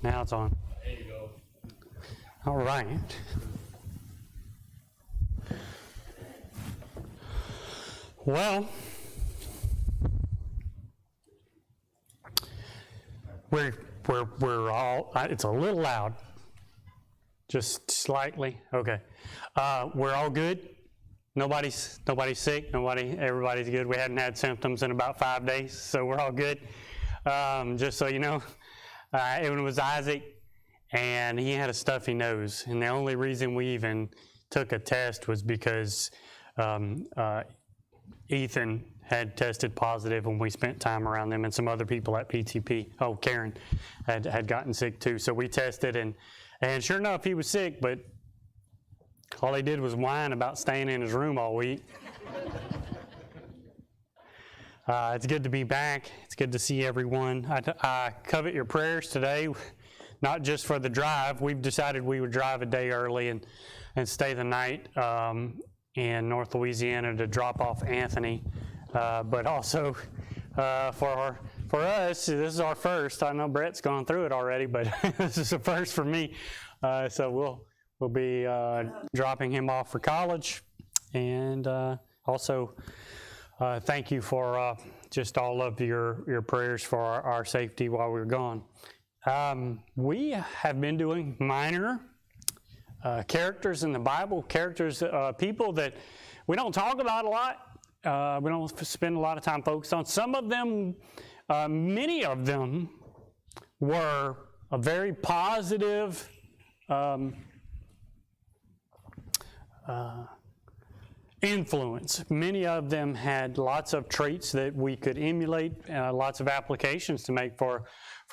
Now it's on. There you go. All right. Well, we're all. It's a little loud. Just slightly. Okay. We're all good. Nobody's sick. Everybody's good. We hadn't had symptoms in about 5 days, so we're all good. Just so you know, it was Isaac, and he had a stuffy nose. And the only reason we even took a test was because Ethan had tested positive when we spent time around them, and some other people at PTP. Oh, Karen had gotten sick too. So we tested, and sure enough, he was sick, but all he did was whine about staying in his room all week. It's good to be back. It's good to see everyone. I covet your prayers today, not just for the drive. We've decided we would drive a day early and stay the night in North Louisiana to drop off Anthony, but also for us, this is our first. I know Brett's gone through it already, but this is a first for me. So we'll be dropping him off for college, and also thank you for just all of your prayers for our safety while we were gone. We have been doing minor characters in the Bible, people that we don't talk about a lot. We don't spend a lot of time focused on. Some of them, many of them, were a very positive influence. Many of them had lots of traits that we could emulate, lots of applications to make for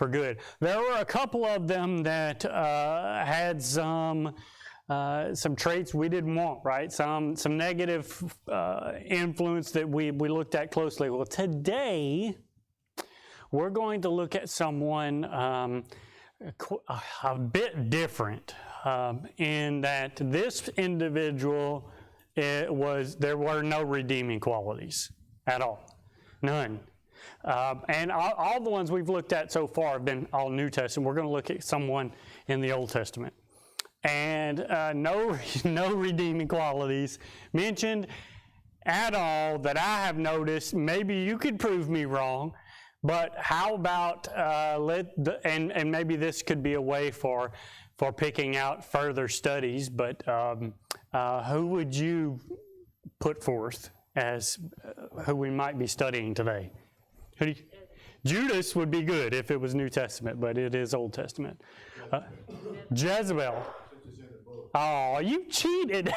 good. There were a couple of them that had some traits we didn't want, right? Some negative influence that we looked at closely. Well, today we're going to look at someone a bit different in that this individual, there were no redeeming qualities at all, none. And all the ones we've looked at so far have been all New Testament. We're going to look at someone in the Old Testament. And no redeeming qualities mentioned at all that I have noticed. Maybe you could prove me wrong, but how about and maybe this could be a way for picking out further studies, but who would you put forth as who we might be studying today? Judas would be good if it was New Testament, but it is Old Testament. Jezebel. Oh, you cheated.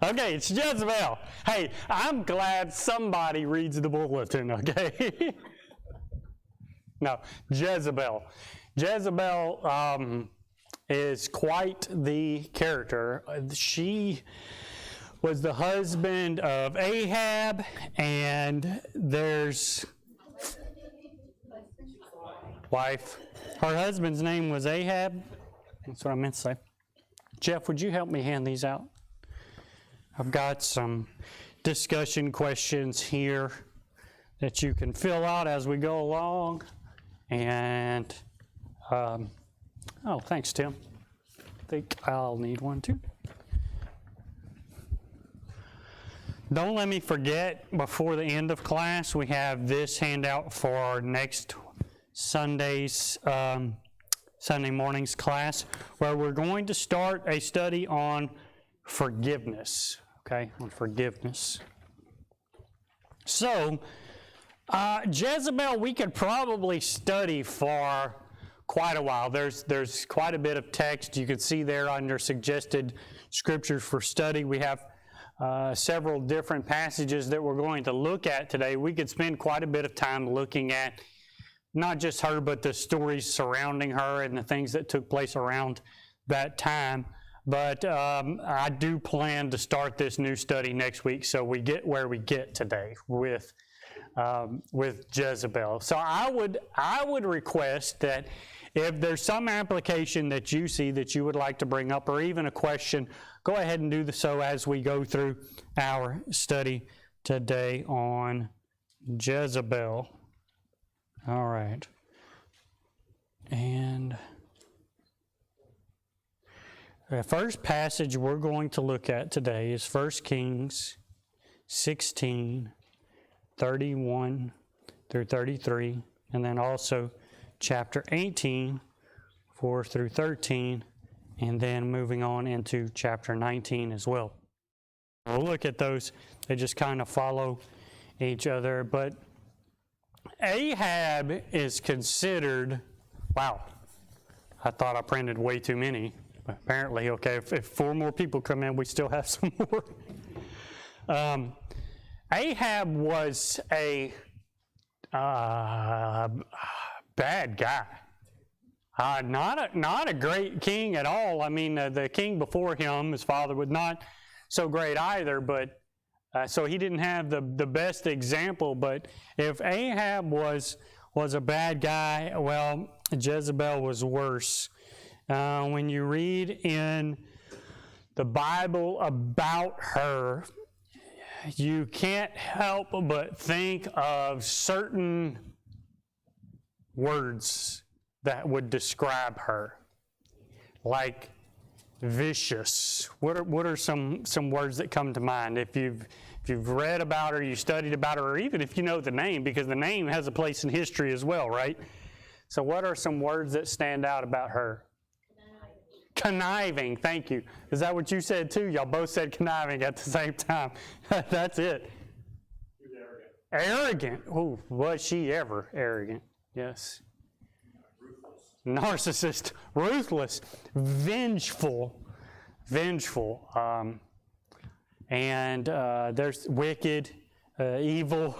Okay, it's Jezebel. Hey, I'm glad somebody reads the bulletin, okay? No, Jezebel. Jezebel is quite the character. She was the husband of Ahab, and there's wife. Her husband's name was Ahab. That's what I meant to say. Jeff, would you help me hand these out? I've got some discussion questions here that you can fill out as we go along. And, oh, thanks, Tim. I think I'll need one too. Don't let me forget, before the end of class, we have this handout for next Sunday's Sunday morning's class, where we're going to start a study on forgiveness, okay, on forgiveness. So, Jezebel, we could probably study for quite a while. There's quite a bit of text. You can see there on your suggested scriptures for study. We have several different passages that we're going to look at today. We could spend quite a bit of time looking at not just her, but the stories surrounding her and the things that took place around that time. But I do plan to start this new study next week, so we get where we get today with Jezebel. So I would request that if there's some application that you see that you would like to bring up, or even a question, go ahead and do so as we go through our study today on Jezebel. All right. And the first passage we're going to look at today is 1 Kings 16, 31 through 33, and then also chapter 18, 4 through 13, and then moving on into chapter 19 as well. We'll look at those. They just kind of follow each other. But Ahab is considered, wow, I thought I printed way too many. Apparently, okay, if 4 more people come in, we still have some more. Ahab was a bad guy. Not a great king at all. I mean, the king before him, his father, was not so great either, but so he didn't have the best example. But if Ahab was a bad guy, well, Jezebel was worse. When you read in the Bible about her, you can't help but think of certain words that would describe her, like vicious. What are some words that come to mind if you've read about her, you studied about her, or even if you know the name, because the name has a place in history as well, right? So what are some words that stand out about her? Conniving, thank you. Is that what you said too? Y'all both said conniving at the same time. That's it. Arrogant. Oh, was she ever arrogant? Yes. Narcissist, ruthless, vengeful. And there's wicked, evil,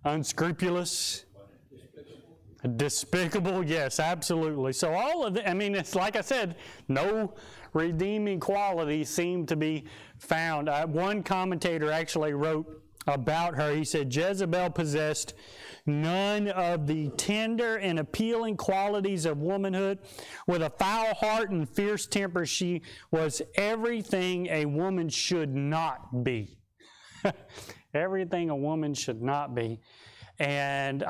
unscrupulous. Despicable, yes, absolutely. So all of it, I mean, it's like I said, no redeeming qualities seem to be found. One commentator actually wrote about her. He said, Jezebel possessed none of the tender and appealing qualities of womanhood. With a foul heart and fierce temper, she was everything a woman should not be. Everything a woman should not be. And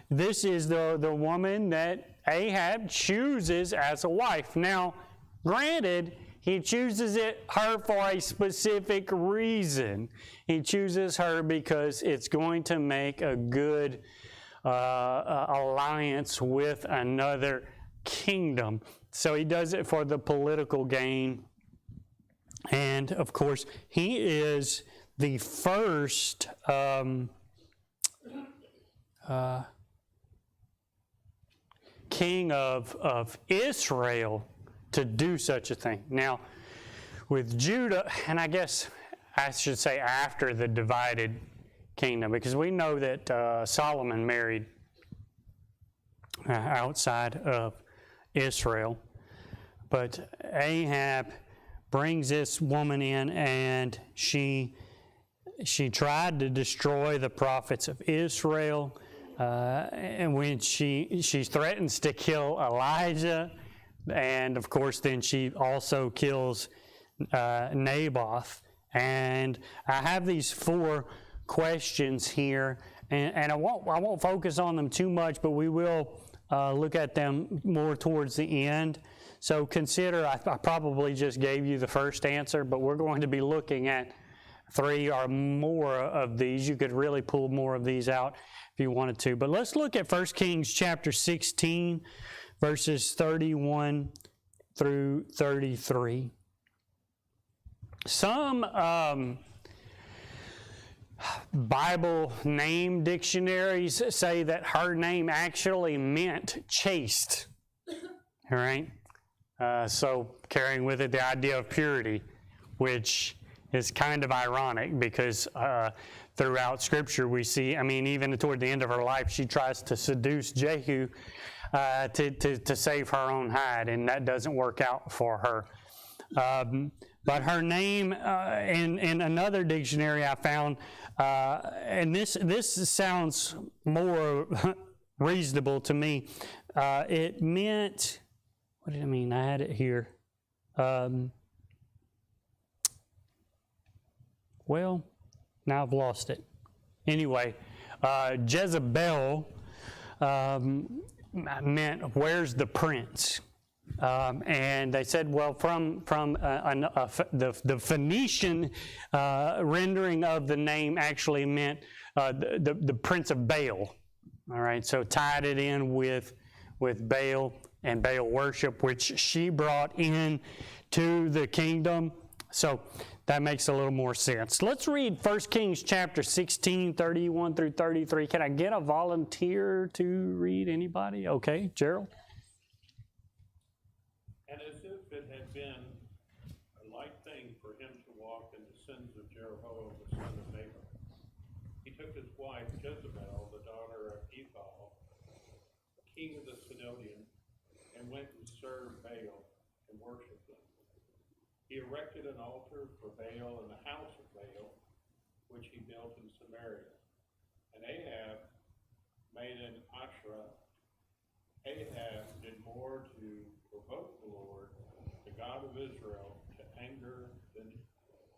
this is the woman that Ahab chooses as a wife. Now, granted, he chooses her for a specific reason. He chooses her because it's going to make a good alliance with another kingdom. So he does it for the political gain. And, of course, he is the first king of Israel to do such a thing. Now, with Judah, and I guess I should say after the divided kingdom, because we know that Solomon married outside of Israel, but Ahab brings this woman in, and she tried to destroy the prophets of Israel. And when she threatens to kill Elijah, and of course then she also kills Naboth. And I have these 4 questions here, and I won't focus on them too much, but we will look at them more towards the end. So consider, I probably just gave you the first answer, but we're going to be looking at 3 or more of these. You could really pull more of these out if you wanted to. But let's look at 1 Kings chapter 16, verses 31 through 33. Some Bible name dictionaries say that her name actually meant chaste. All right? So carrying with it the idea of purity, which is kind of ironic because throughout Scripture we see, I mean, even toward the end of her life, she tries to seduce Jehu to save her own hide, and that doesn't work out for her. But her name, in another dictionary I found, and this sounds more reasonable to me, it meant, what did it mean? I had it here. Well, now I've lost it. Anyway, Jezebel meant, where's the prince? And they said, well, from the Phoenician rendering of the name actually meant the prince of Baal. All right, so tied it in with Baal and Baal worship, which she brought in to the kingdom. So that makes a little more sense. Let's read 1 Kings chapter 16, 31 through 33. Can I get a volunteer to read? Anybody? Okay, Gerald. And as if it had been a light thing for him to walk in the sins of Jeroboam the son of Nebat, he took his wife Jezebel, the daughter of Ethbaal, king of the Sidonians, and went and served Baal and worshipped him. He erected an altar for Baal in the house of Baal, which he built in Samaria. And Ahab made an Asherah. Ahab did more to provoke the Lord, the God of Israel, to anger than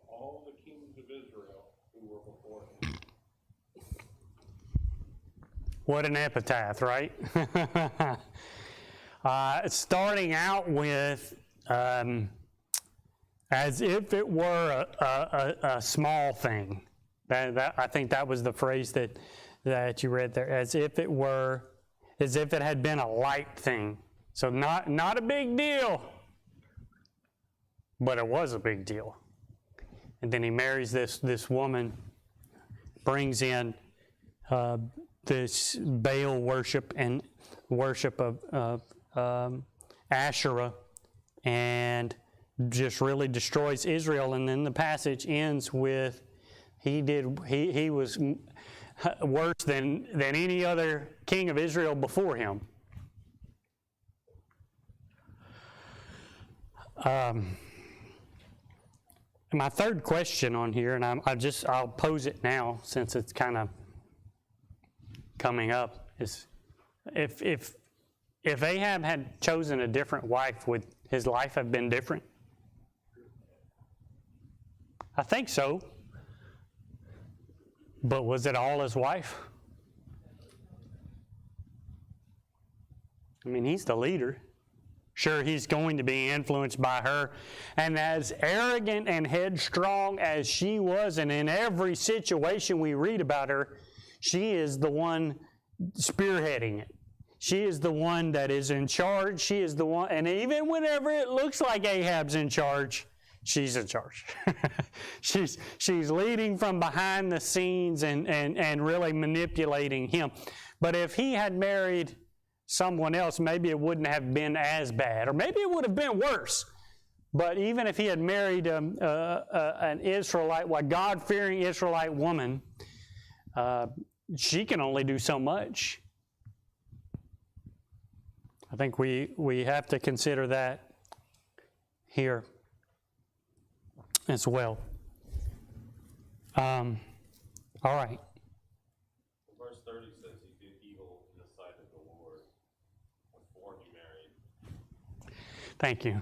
all the kings of Israel who were before him. What an epitaph, right? Starting out with, as if it were a small thing. I think that was the phrase that you read there. As if it had been a light thing. So not a big deal, but it was a big deal. And then he marries this woman, brings in this Baal worship and worship of Asherah, and just really destroys Israel. And then the passage ends with he was worse than any other king of Israel before him. My third question on here, and I'll pose it now since it's kind of coming up, is if Ahab had chosen a different wife, would his life have been different? I think so. But was it all his wife? I mean, he's the leader. Sure, he's going to be influenced by her. And as arrogant and headstrong as she was, and in every situation we read about her, she is the one spearheading it. She is the one that is in charge. She is the one, and even whenever it looks like Ahab's in charge, she's in charge. she's leading from behind the scenes and really manipulating him. But if he had married someone else, maybe it wouldn't have been as bad, or maybe it would have been worse. But even if he had married an Israelite, a God-fearing Israelite woman, she can only do so much. I think we have to consider that here as well. All right. Verse 30 says he did evil in the sight of the Lord before he married. Thank you.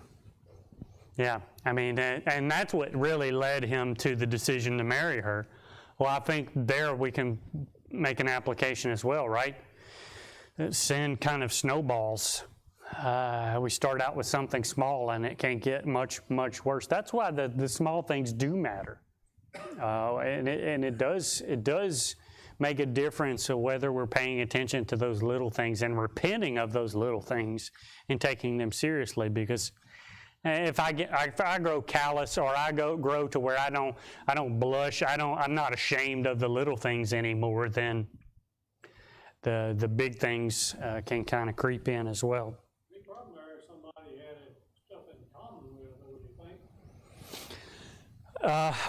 Yeah, I mean, and that's what really led him to the decision to marry her. Well, I think there we can make an application as well, right? Sin kind of snowballs. We start out with something small and it can get much, much worse. That's why the small things do matter. And it does make a difference of whether we're paying attention to those little things and repenting of those little things and taking them seriously. Because if I grow callous, or I grow to where I don't blush, I'm not ashamed of the little things anymore, then the big things can kind of creep in as well. Big problem there if somebody had stuff in common with her, would you think?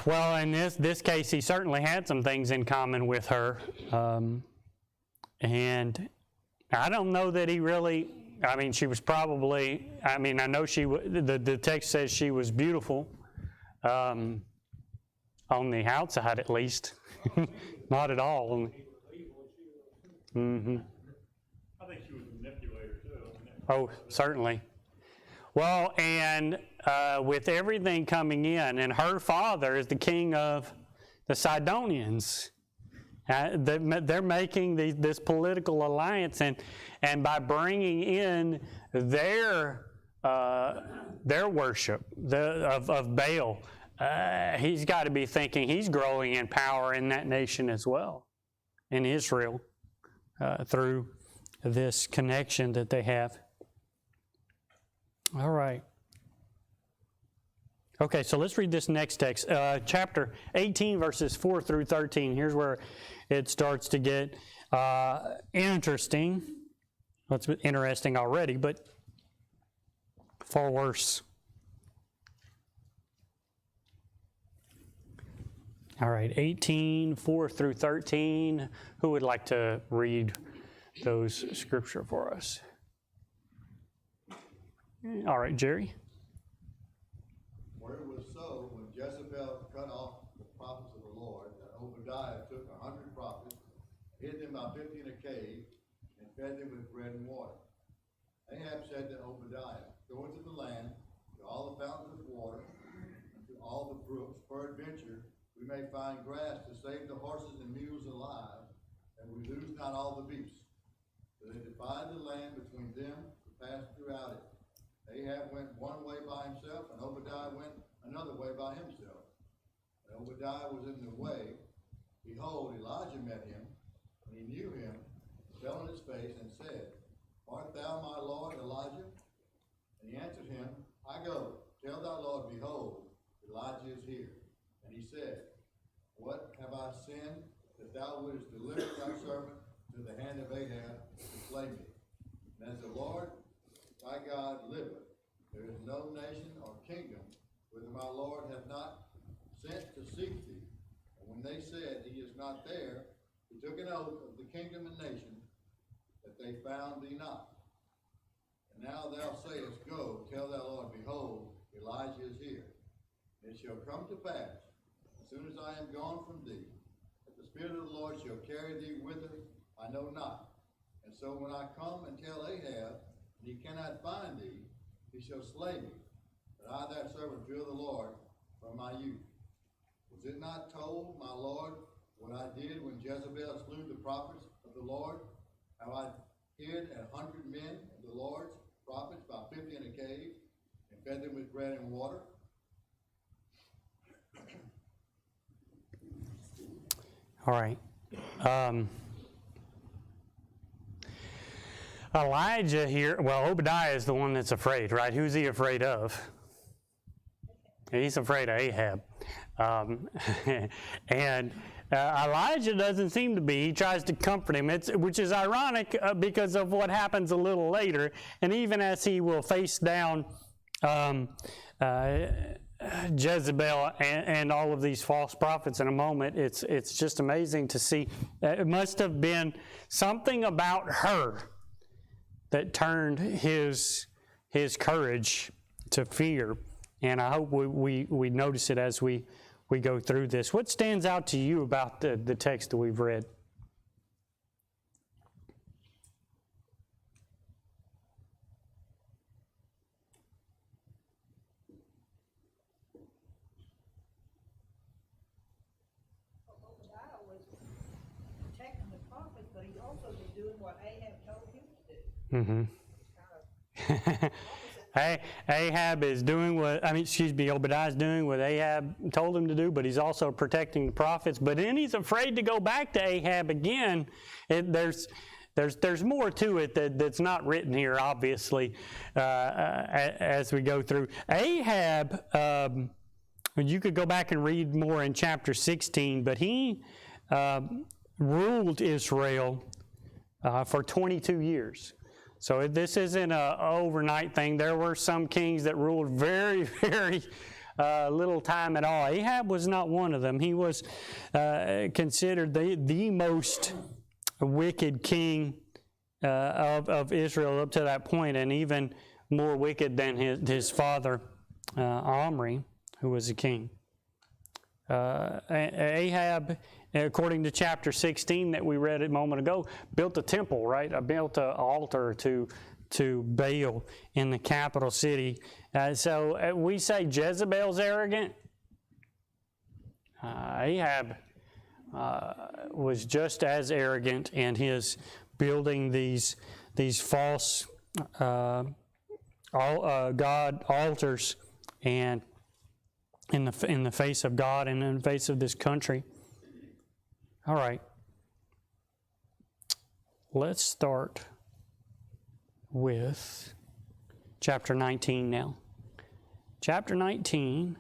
Well, in this case, he certainly had some things in common with her, and I don't know that he really. I mean, she was probably. I mean, I know the text says she was beautiful, on the outside at least, not at all. Mm-hmm. I think she was a manipulator too. Oh, certainly. Well, and with everything coming in, and her father is the king of the Sidonians, They're making this political alliance, and by bringing in their worship of Baal, he's got to be thinking he's growing in power in that nation as well, in Israel, through this connection that they have. All right. Okay, so let's read this next text. Chapter 18, verses 4 through 13. Here's where it starts to get interesting. Well, it's interesting already, but far worse. All right, 18, 4 through 13. Who would like to read those scripture for us? All right, Jerry. For it was so when Jezebel cut off the prophets of the Lord, that Obadiah took 100 prophets, hid them by 50 in a cave, and fed them with bread and water. Ahab said to Obadiah, Go into the land, to all the fountains of water, and to all the brooks, peradventure we may find grass to save the horses and mules alive, and we lose not all the beasts. So they divided the land between them to pass throughout it. Ahab went one way by himself, and Obadiah went another way by himself. And Obadiah was in the way. Behold, Elijah met him, and he knew him, fell on his face, and said, Art thou my Lord Elijah? And he answered him, I go, tell thy Lord, behold, Elijah is here. And he said, What have I sinned, that thou wouldest deliver thy servant to the hand of Ahab to slay me? And as the Lord thy God liveth, there is no nation or kingdom whither my Lord hath not sent to seek thee. And when they said, He is not there, he took an oath of the kingdom and nation that they found thee not. And now thou sayest, Go, tell thy Lord, behold, Elijah is here. And it shall come to pass, as soon as I am gone from thee, that the Spirit of the Lord shall carry thee whither I know not. And so when I come and tell Ahab, and he cannot find thee, he shall slay me. But I, thy servant, fear the Lord from my youth. Was it not told, my Lord, what I did when Jezebel slew the prophets of the Lord? How I hid 100 men of the Lord's prophets by 50 in a cave, and fed them with bread and water? All right. Elijah here, well, Obadiah is the one that's afraid, right? Who's he afraid of? He's afraid of Ahab. And Elijah doesn't seem to be. He tries to comfort him, which is ironic because of what happens a little later. And even as he will face down Jezebel and all of these false prophets in a moment, it's just amazing to see. It must have been something about her that turned his courage to fear. And I hope we notice it as we go through this. What stands out to you about the text that we've read? Obadiah was protecting the prophets, but he also was doing what Ahab told him to do. Mm-hmm. Ahab is doing Obadiah is doing what Ahab told him to do, but he's also protecting the prophets. But then he's afraid to go back to Ahab again. There's more to it that's not written here, obviously, as we go through. Ahab, you could go back and read more in chapter 16, but he ruled Israel for 22 years. So this isn't an overnight thing. There were some kings that ruled very, very little time at all. Ahab was not one of them. He was considered the most wicked king of Israel up to that point, and even more wicked than his father Omri, who was a king. Ahab, according to chapter 16 that we read a moment ago, built a temple, right? Built an altar to Baal in the capital city. So we say Jezebel's arrogant. Ahab was just as arrogant in his building these false God altars, and in the face of God and in the face of this country. All right, let's start with chapter 19 now. Chapter 19.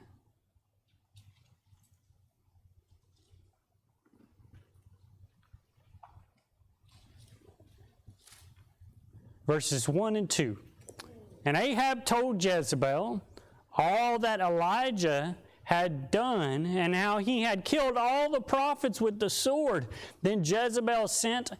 Verses 1 and 2. And Ahab told Jezebel all that Elijah had done, and how he had killed all the prophets with the sword. Then Jezebel sent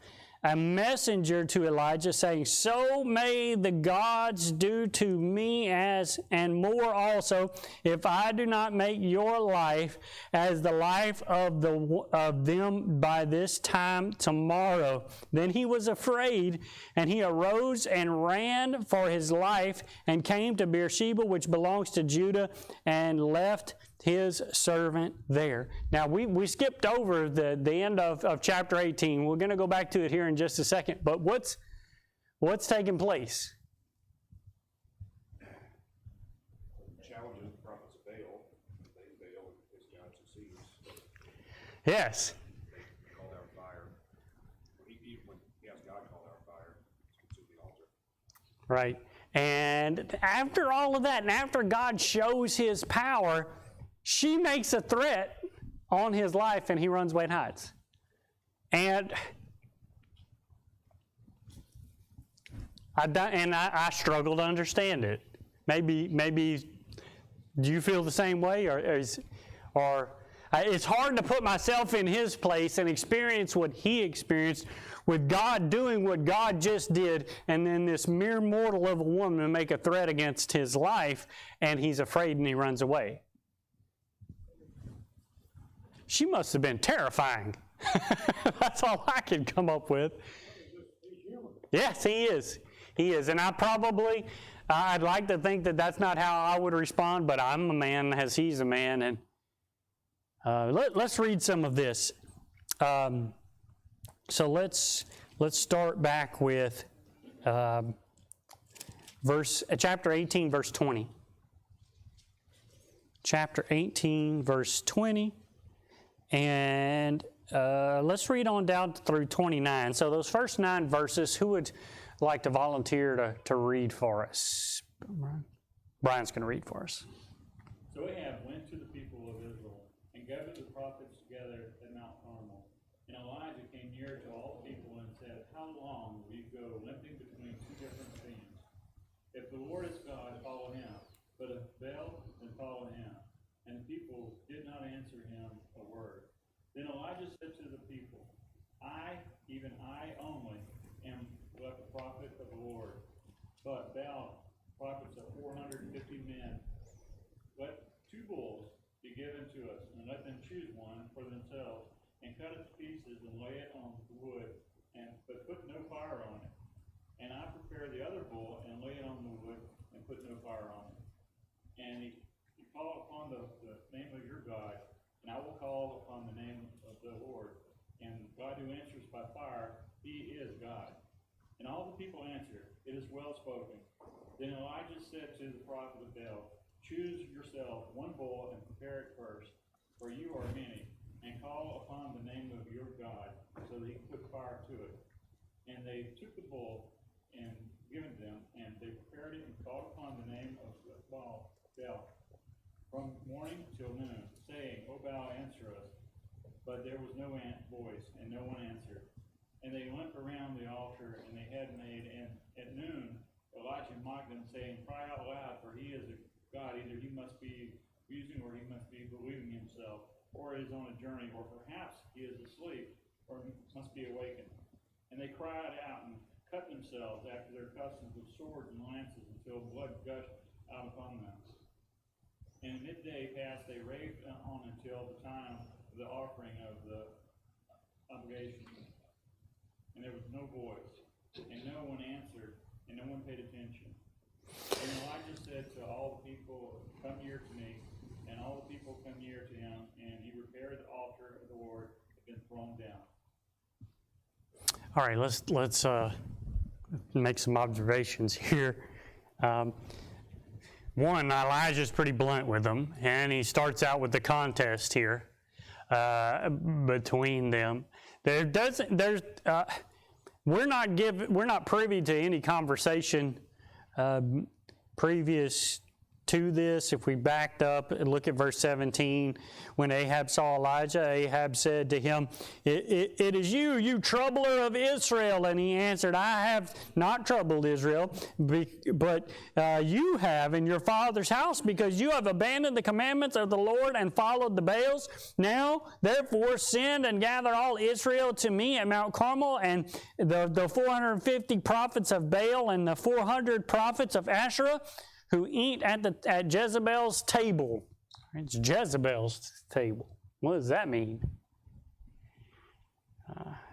a messenger to Elijah, saying, So may the gods do to me as, and more also, if I do not make your life as the life of them by this time tomorrow. Then he was afraid, and he arose and ran for his life, and came to Beersheba, which belongs to Judah, and left his servant there. Now, we skipped over the end of chapter 18. We're going to go back to it here in just a second. But what's taking place? Challenges the prophets of Baal. Baal is God who sees. Yes. They called out fire. When he has God call out fire, to consume the altar. Right. And after all of that, and after God shows his power, she makes a threat on his life, and he runs away and hides. And I struggle to understand it. Maybe do you feel the same way, or it's hard to put myself in his place and experience what he experienced with God doing what God just did, and then this mere mortal of a woman make a threat against his life, and he's afraid and he runs away. She must have been terrifying. That's all I can come up with. Yes, he is. He is. And I'd like to think that that's not how I would respond, but I'm a man as he's a man. And let's read some of this. So let's start back with chapter 18, verse 20. Chapter 18, verse 20. And let's read on down through 29. So those first 9 verses, who would like to volunteer to read for us? Brian's going to read for us. So Ahab went to the people of Israel and gathered the prophets together at Mount Carmel. And Elijah came near to all the people and said, How long will you go limping between 2 different opinions? If the Lord is God, follow him. But if Baal, then follow him. And the people did not answer him a word. Then Elijah said to the people, I, even I only, am but the prophet of the Lord. But Baal, prophets of 450 men, let 2 bulls be given to us, and let them choose one for themselves, and cut it to pieces, and lay it on the wood, but put no fire on it. And I prepare the other bull, and lay it on the wood, and put no fire on it. And he call upon the name of your God, and I will call upon the name of the Lord. And God who answers by fire, he is God. And all the people answered, It is well spoken. Then Elijah said to the prophet of Baal, Choose yourself 1 bull and prepare it first, for you are many, and call upon the name of your God, so that he can put fire to it. And they took the bull and given them, and they prepared it and called upon the name of Baal from morning till noon, saying, O Baal, answer us. But there was no voice, and no one answered. And they went around the altar, and they had made, and at noon Elijah mocked them, saying, Cry out loud, for he is a God. Either he must be musing, or he must be believing himself, or is on a journey, or perhaps he is asleep, or must be awakened. And they cried out and cut themselves after their customs with swords and lances, until blood gushed out upon them. And midday passed, they raved on until the time of the offering of the obligation. And there was no voice, and no one answered, and no one paid attention. And Elijah said to all the people, Come near to me. And all the people come near to him, and he repaired the altar of the Lord, the been thrown down. All right, let's make some observations here. One, Elijah's pretty blunt with them, and he starts out with the contest here between them. We're not privy to any conversation previous to this. If we backed up and look at verse 17, when Ahab saw Elijah, Ahab said to him, it is you troubler of Israel. And he answered, I have not troubled Israel, but you have in your father's house, because you have abandoned the commandments of the Lord and followed the Baals. Now, therefore, send and gather all Israel to me at Mount Carmel, and the 450 prophets of Baal and the 400 prophets of Asherah, who eat at Jezebel's table. It's Jezebel's table. What does that mean?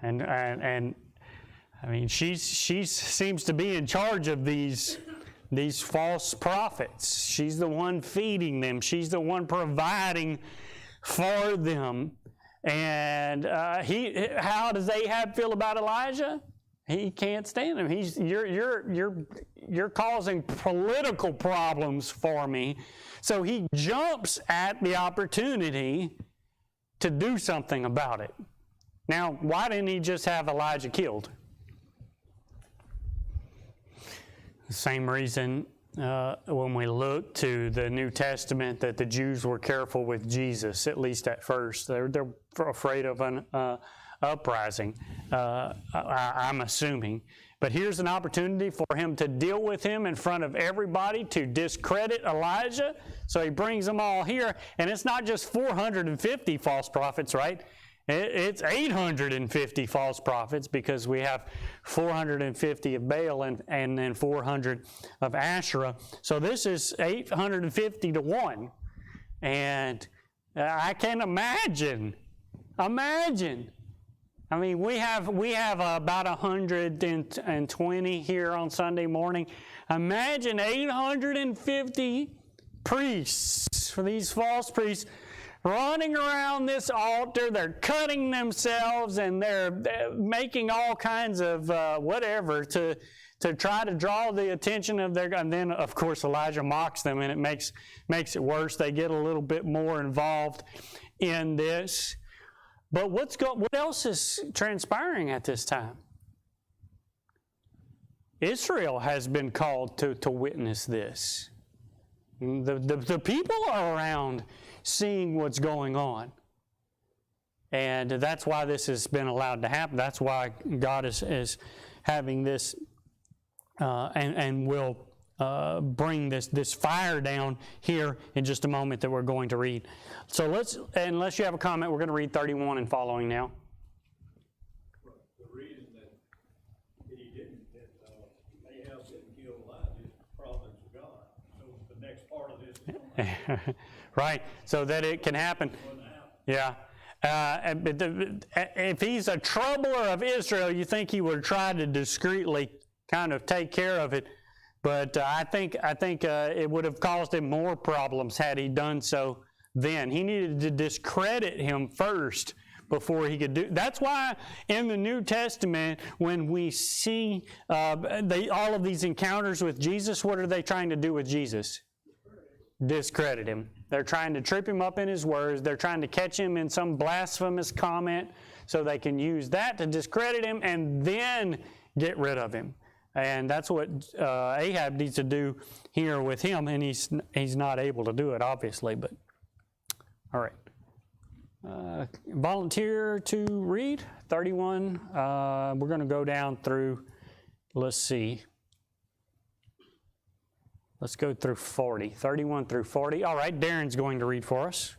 And I mean, she seems to be in charge of these false prophets. She's the one feeding them. She's the one providing for them. And how does Ahab feel about Elijah? He can't stand him. You're causing political problems for me. So he jumps at the opportunity to do something about it. Now, why didn't he just have Elijah killed? The same reason when we look to the New Testament that the Jews were careful with Jesus, at least at first. They're afraid of an uprising, I'm assuming. But here's an opportunity for him to deal with him in front of everybody, to discredit Elijah. So he brings them all here. And it's not just 450 false prophets, right? It's 850 false prophets, because we have 450 of Baal and then 400 of Asherah. So this is 850 to 1. And I can imagine. I mean, we have about 120 here on Sunday morning. Imagine 850 priests, for these false priests, running around this altar. They're cutting themselves, and they're making all kinds of whatever to try to draw the attention of their God. And then, of course, Elijah mocks them, and it makes it worse. They get a little bit more involved in this. But what else is transpiring at this time? Israel has been called to witness this. The people are around seeing what's going on. And that's why this has been allowed to happen. That's why God is having this and will bring this fire down here in just a moment that we're going to read. So unless you have a comment, we're going to read 31 and following now. The reason that Ahab didn't kill Elijah is providence of God. So the next part of this is Right, so that it can happen. Yeah. If he's a troubler of Israel, you think he would try to discreetly kind of take care of it. But I think it would have caused him more problems had he done so then. He needed to discredit him first before he could do. That's why in the New Testament, when we see all of these encounters with Jesus, what are they trying to do with Jesus? Discredit him. They're trying to trip him up in his words. They're trying to catch him in some blasphemous comment so they can use that to discredit him and then get rid of him. And that's what Ahab needs to do here with him, and he's not able to do it, obviously. But all right, volunteer to read 31. We're going to go down through. Let's see. Let's go through 40. 31 through 40. All right, Darren's going to read for us.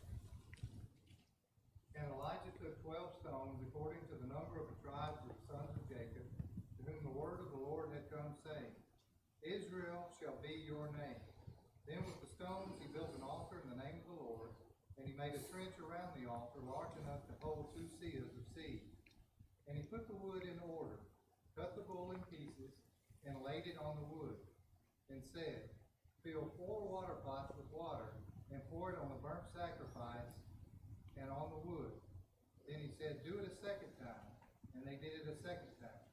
And Elijah took 12 stones according to the number of the tribes of the sons of Jacob, to whom the word of the Lord had come, saying, Israel shall be your name. Then with the stones he built an altar in the name of the Lord, and he made a trench around the altar large enough to hold 2 seahs of seed. And he put the wood in order, cut the bull in pieces, and laid it on the wood, and said, Fill 4 water pots with water, and pour it on the burnt sacrifice and on the wood. Then he said, do it a second time. And they did it a second time.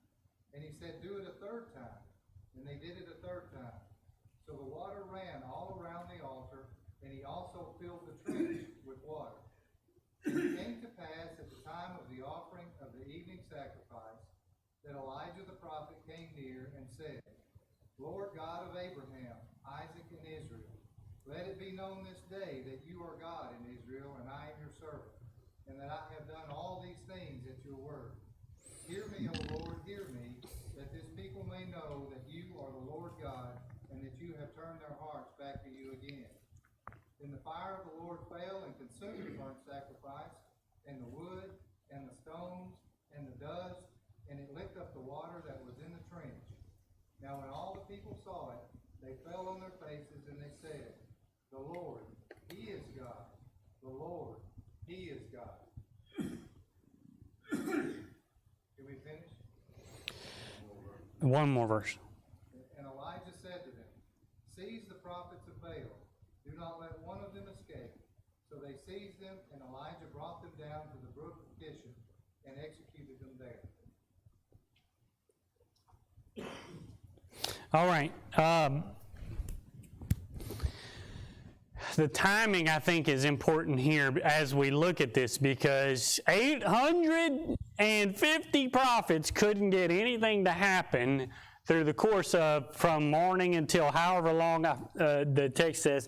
And he said, do it a third time. And they did it a third time. So the water ran all around the altar, and he also filled the trench with water. And it came to pass at the time of the offering of the evening sacrifice that Elijah the prophet came near and said, Lord God of Abraham, Isaac, and Israel, let it be known this day that you are God in Israel, and I am your servant, and that I have done all these things at your word. Hear me, O Lord, hear me, that this people may know that you are the Lord God, and that you have turned their hearts back to you again. Then the fire of the Lord fell and consumed the burnt sacrifice, and the wood, and the stones, and the dust, and it licked up the water that was in the trench. Now when all the people saw it, they fell on their faces, and they said, The Lord, He is God. The Lord, He is God. Can we finish? One more verse. And Elijah said to them, Seize the prophets of Baal. Do not let one of them escape. So they seized them, and Elijah brought them down to the brook of Kishon and executed them there. All right. The timing, I think, is important here as we look at this, because 850 prophets couldn't get anything to happen through the course of from morning until however long the text says.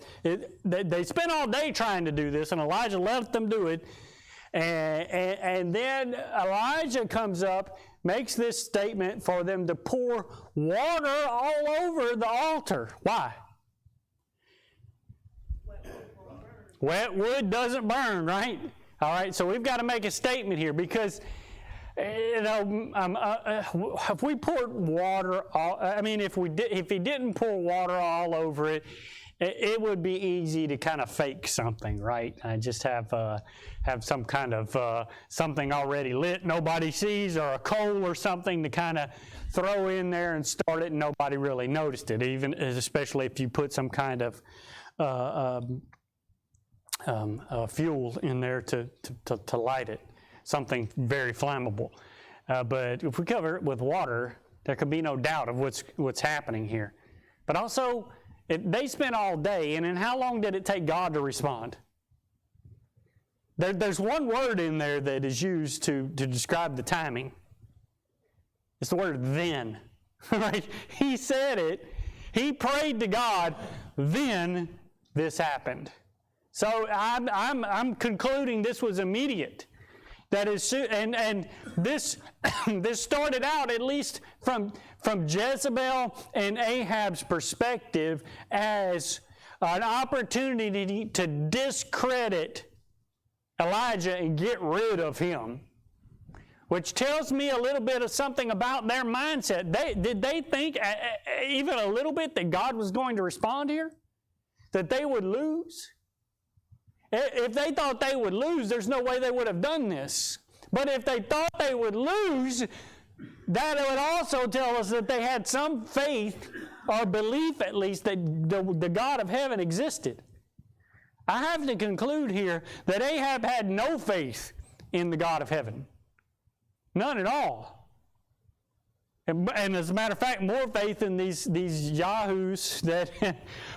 They spent all day trying to do this, and Elijah let them do it. And then Elijah comes up, makes this statement for them to pour water all over the altar. Why? Wet wood doesn't burn, right? All right, so we've got to make a statement here, because if we poured water, if he didn't pour water all over it, it would be easy to kind of fake something, right? Just have some kind of something already lit nobody sees, or a coal or something to kind of throw in there and start it, and nobody really noticed it. Especially if you put some kind of fuel in there to light it, something very flammable. But if we cover it with water, there can be no doubt of what's happening here. But also, they spent all day, and then how long did it take God to respond? There's one word in there that is used to describe the timing. It's the word then. Right? He said it. He prayed to God. Then this happened. So I'm concluding this was immediate. That is, and this this started out, at least from Jezebel and Ahab's perspective, as an opportunity to discredit Elijah and get rid of him, which tells me a little bit of something about their mindset. Did they think even a little bit that God was going to respond here? That they would lose? If they thought they would lose, there's no way they would have done this. But if they thought they would lose, that would also tell us that they had some faith or belief, at least, that the God of heaven existed. I have to conclude here that Ahab had no faith in the God of heaven. None at all. And as a matter of fact, more faith in these yahoos that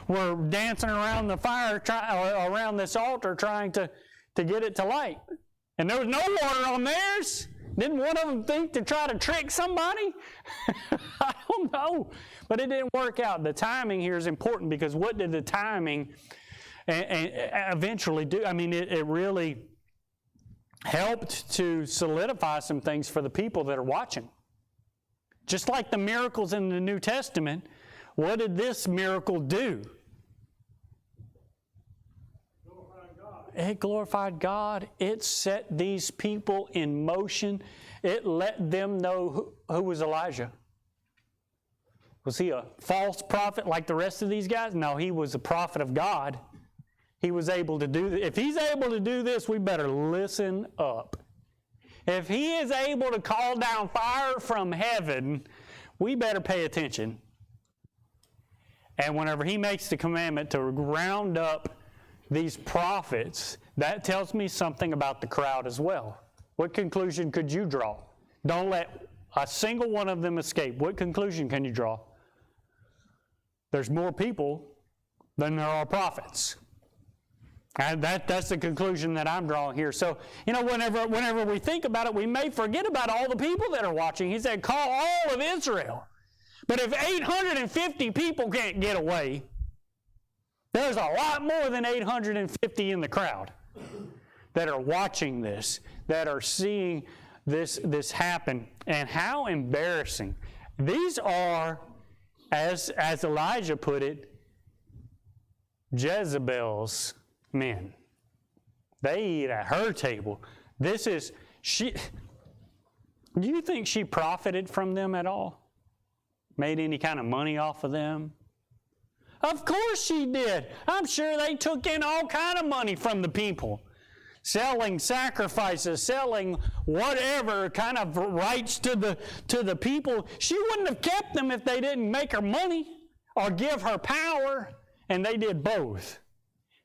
were dancing around the fire, around this altar, trying to get it to light. And there was no water on theirs. Didn't one of them think to try to trick somebody? I don't know. But it didn't work out. The timing here is important, because what did the timing eventually do? I mean, it really helped to solidify some things for the people that are watching. Just like the miracles in the New Testament, what did this miracle do? It glorified God. It set these people in motion. It let them know who was Elijah. Was he a false prophet like the rest of these guys? No, he was a prophet of God. He was able to do this. If he's able to do this, we better listen up. If he is able to call down fire from heaven, we better pay attention. And whenever he makes the commandment to round up these prophets, that tells me something about the crowd as well. What conclusion could you draw? Don't let a single one of them escape. What conclusion can you draw? There's more people than there are prophets. And that's the conclusion that I'm drawing here. So, whenever we think about it, we may forget about all the people that are watching. He said, call all of Israel. But if 850 people can't get away, there's a lot more than 850 in the crowd that are watching this, that are seeing this happen. And how embarrassing. These are, as Elijah put it, Jezebel's men. They eat at her table. Do you think she profited from them at all? Made any kind of money off of them? Of course she did. I'm sure they took in all kind of money from the people. Selling sacrifices, selling whatever kind of rights to the people. She wouldn't have kept them if they didn't make her money or give her power. And they did both.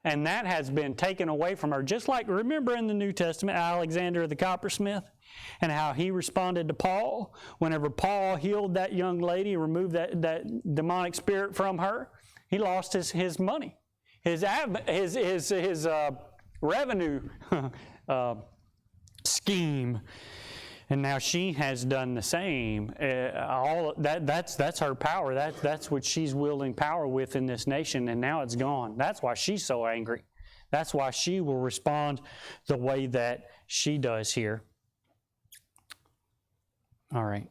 And that has been taken away from her. Just like, remember in the New Testament, Alexander the coppersmith, and how he responded to Paul whenever Paul healed that young lady, removed that demonic spirit from her. He lost his money, his revenue scheme. And now she has done the same. That's her power. That's what she's wielding power with in this nation, and now it's gone. That's why she's so angry. That's why she will respond the way that she does here. All right.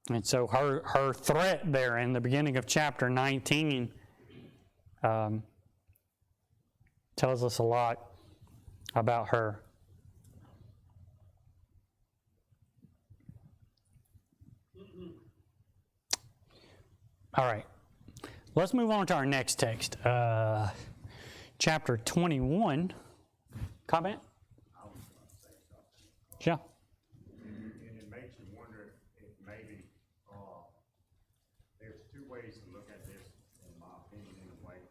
And so her threat there in the beginning of chapter 19 tells us a lot about her. All right, let's move on to our next text, chapter 21. Comment? Yeah. And it makes you wonder if maybe there's two ways to look at this, in my opinion, anyway,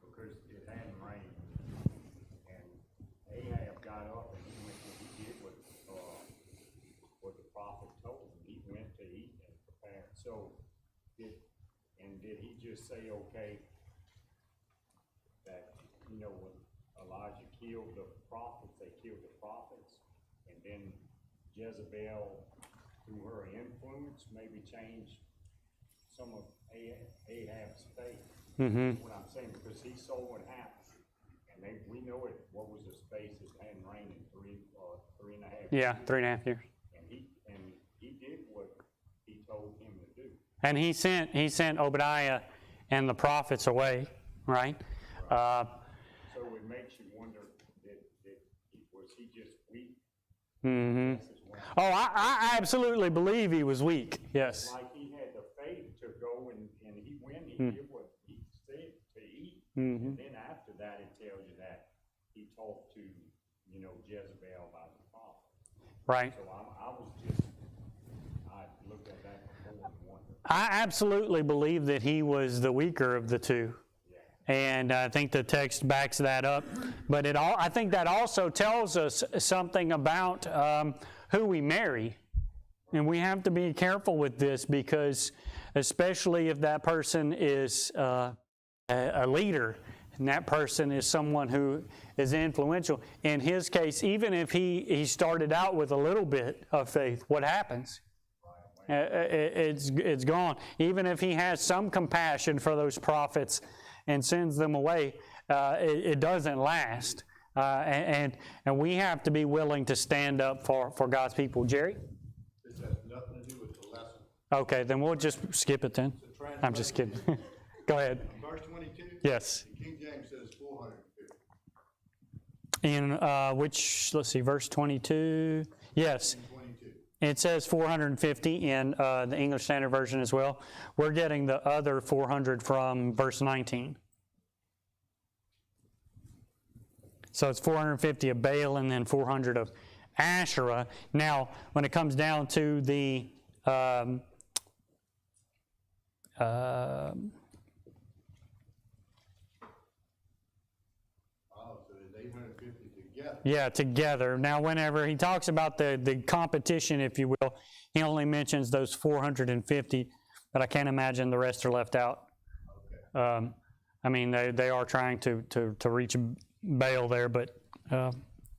because it hadn't rained, and Ahab got up and he went and he did what the prophet told him. He went to eat and prepare. So did he just say, okay, that, when Elijah killed the prophets, they killed the prophets, and then Jezebel, through her influence, maybe changed some of Ahab's faith? Mm-hmm. What I'm saying, because he saw what happened, and we know it. What was the space it hadn't rained in 3.5 years? Yeah, 3.5 years. And he did what he told him to do. And he sent Obadiah and the prophets away, right? So it makes you wonder was he just weak? Mm-hmm. Oh, I absolutely believe he was weak. Yes. Like he had the faith to go and he went. He did what he said to eat, and then after that it tells you that he talked to Jezebel about the prophet. Right. So I looked at that before and wondered. I absolutely believe that he was the weaker of the two. And I think the text backs that up. But I think that also tells us something about who we marry. And we have to be careful with this, because especially if that person is a leader, and that person is someone who is influential. In his case, even if he started out with a little bit of faith, what happens? It's gone. Even if he has some compassion for those prophets and sends them away, it doesn't last. And we have to be willing to stand up for God's people. Jerry? This has nothing to do with the lesson. Okay, then we'll just skip it then. I'm just kidding. Go ahead. Verse 22? Yes. King James says 450. In let's see, verse 22. Yes. 22. It says 450 in the English Standard Version as well. We're getting the other 400 from verse 19. So it's 450 of Baal and then 400 of Asherah. Now, when it comes down to the Oh, so there's 850 450 together. Yeah, together. Now, whenever he talks about the competition, if you will, he only mentions those 450, but I can't imagine the rest are left out. Okay. I mean, they are trying to reach Baal there, but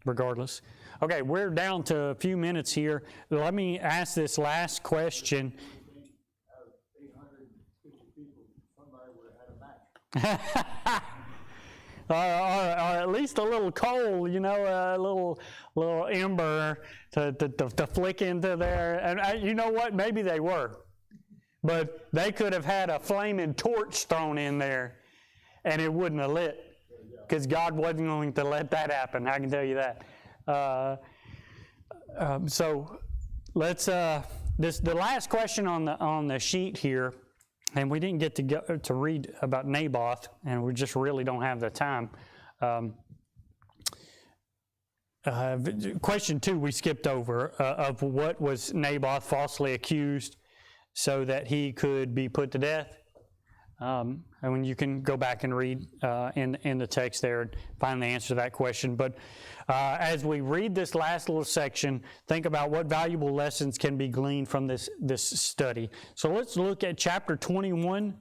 regardless. Okay, we're down to a few minutes here. Let me ask this last question. Out of 850 people, somebody would have had a match. Or at least a little coal, you know, a little ember to flick into there. And you know what? Maybe they were. But they could have had a flaming torch thrown in there, and it wouldn't have lit. Because God wasn't going to let that happen, I can tell you that. So let's, the last question on the sheet here, and we didn't get to read about Naboth, and we just really don't have the time. Question 2 we skipped over, of what was Naboth falsely accused so that he could be put to death. And when you can go back and read in the text there and find the answer to that question. But as we read this last little section, think about what valuable lessons can be gleaned from this study. So let's look at chapter 21,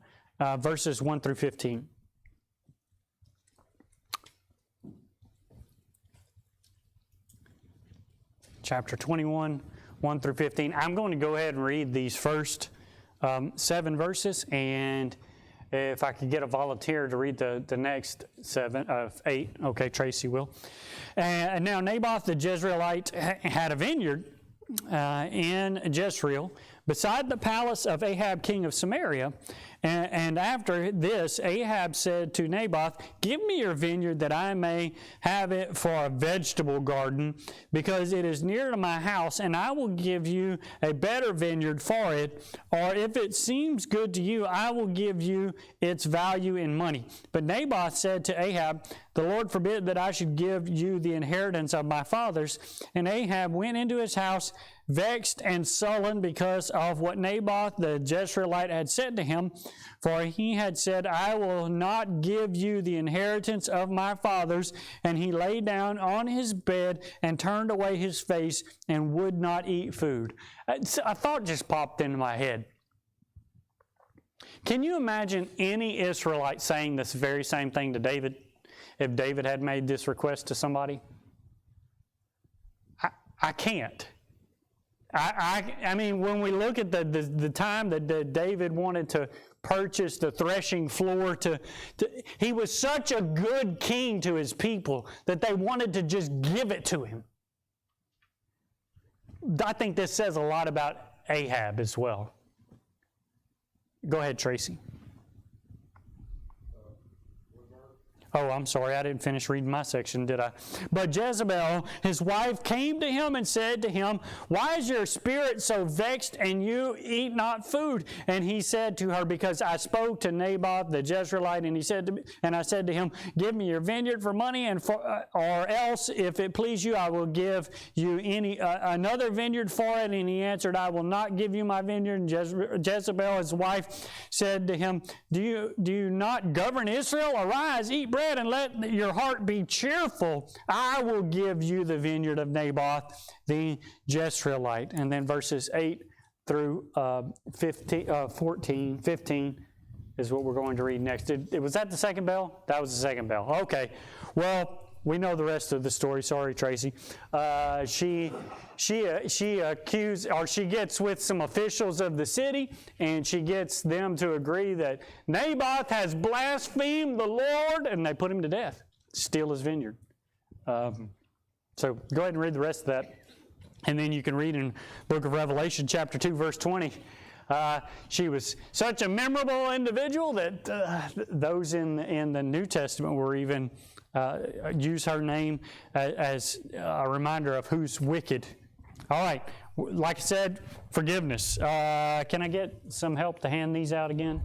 verses 1 through 15. Chapter 21, 1 through 15. I'm going to go ahead and read these first 7 verses, and if I could get a volunteer to read the next 8, okay, Tracy will. And now Naboth the Jezreelite had a vineyard in Jezreel beside the palace of Ahab king of Samaria. And after this, Ahab said to Naboth, "Give me your vineyard that I may have it for a vegetable garden, because it is near to my house, and I will give you a better vineyard for it. Or if it seems good to you, I will give you its value in money." But Naboth said to Ahab, "The Lord forbid that I should give you the inheritance of my fathers." And Ahab went into his house, vexed and sullen because of what Naboth the Jezreelite had said to him. For he had said, "I will not give you the inheritance of my fathers." And he lay down on his bed and turned away his face and would not eat food. A thought just popped into my head. Can you imagine any Israelite saying this very same thing to David if David had made this request to somebody? I can't. I mean, when we look at the time that David wanted to purchase the threshing floor, he was such a good king to his people that they wanted to just give it to him. I think this says a lot about Ahab as well. Go ahead, Tracy. Oh, I'm sorry, I didn't finish reading my section, did I? But Jezebel, his wife, came to him and said to him, "Why is your spirit so vexed, and you eat not food?" And he said to her, "Because I spoke to Naboth the Jezreelite, and I said to him, give me your vineyard for money, or else, if it please you, I will give you another vineyard for it." And he answered, "I will not give you my vineyard." And Jezebel, his wife, said to him, Do you not govern Israel? Arise, eat bread, and let your heart be cheerful. I will give you the vineyard of Naboth the Jezreelite. And then verses 8 through 15 is what we're going to read next. Was that the second bell? That was the second bell. Okay. Well, we know the rest of the story. Sorry, Tracy. She gets with some officials of the city, and she gets them to agree that Naboth has blasphemed the Lord, and they put him to death, steal his vineyard. So go ahead and read the rest of that, and then you can read in the book of Revelation, chapter 2, verse 20. She was such a memorable individual that those in the New Testament were even use her name as a reminder of who's wicked. All right, like I said, forgiveness. Can I get some help to hand these out again?